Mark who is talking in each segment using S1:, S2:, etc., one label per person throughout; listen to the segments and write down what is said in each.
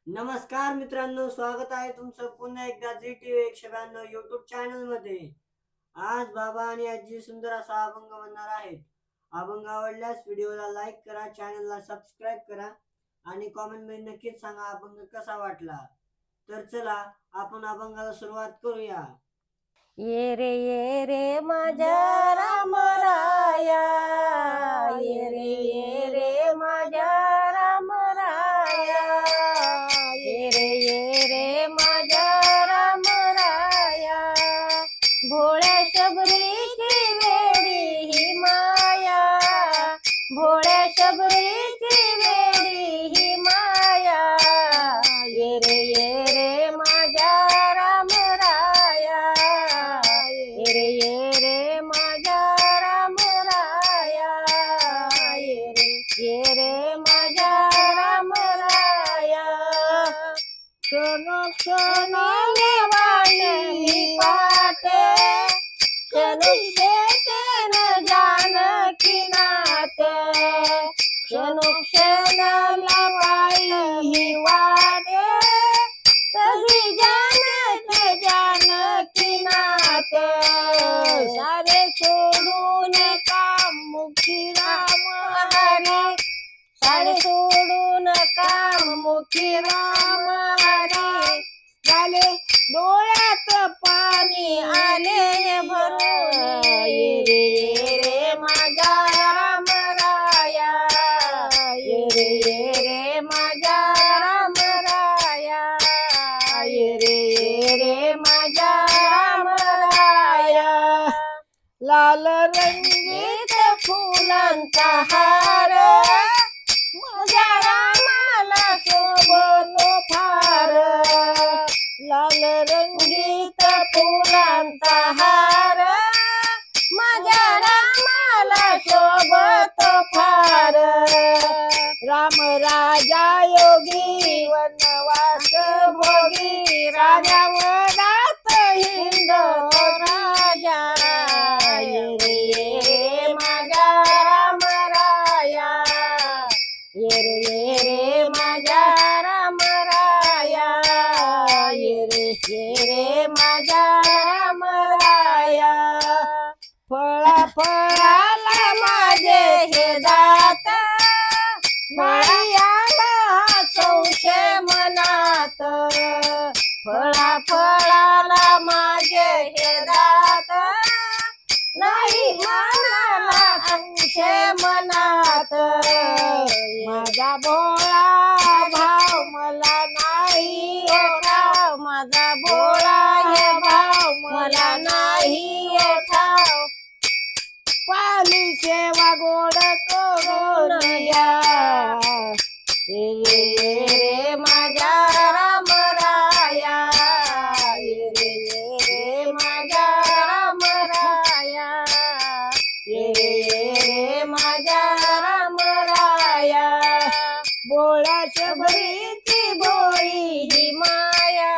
S1: नमस्कार मित्रांनो, स्वागत आहे तुमचं पुन्हा एकदा झी टीव्ही 192 यूट्यूब चॅनल मध्ये। आज बाबा आणि आजी सुंदर असा अभंग म्हणणार आहेत। अभंग आवडल्यास व्हिडिओला लाईक करा, चॅनलला सबस्क्राईब करा आणि कॉमेंट मध्ये नक्कीच सांगा अभंग कसा वाटला। तर चला आपण अभंगाला सुरुवात करूया।
S2: ये रे माझ्या रामराया, ये रे माझ्या रामराया, ये रे माझ्या रामराया, भोळ्या शबरीची वेडी ही माया, भोळ्या शबरीची वेडी ही माया, ये रे माझ्या रामराया, ये रे माझ्या रामराया, ये रे माझ्या रामराया, क्षण क्षण वाणी पाटे, क्षण जानकी नाते, क्षण क्षण पायी वाटे, कधी जानते जानकी नाते, सारे सोडून काम मुखी राम हरी, सारे सोडून काम मुखी राम हरी, झाले डोळ्यात पाणी आले भरून, ये रे माझ्या रामराया, ये रे माझ्या रामराया, ये रे माझ्या रामराया, लाल रंगीत फुलांचा हार, माझ्या रामाला शोभतो फार, लाल रंगीत फुलांचा हार, माझ्या रामाला शोभतो फार, राम राजा योगी वनवास भोगी, राजा वनात हिंडतो राजा, ये रे माझ्या रामराया, ये रे माझ्या रामराया, ये रे माझ्या रामराया, फळा फळाला माझे हे दात, माळ्याला संशय मनात, फळा फळाला माझे हे दात, नाही मनाला संशय मनात, माझा भोळा भाव मला नाही ठाव, माझा भोळा हे भाव मला नाही ठाव, पाली सेवा गोड करून या, ये रे माझ्या रामराया, ये रे माझ्या रामराया, ये रे माझ्या रामराया, भोळ्या शबरीची भोळी ही माया,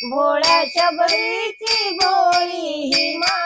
S2: भोळ्या शबरीची भोळी ही माया,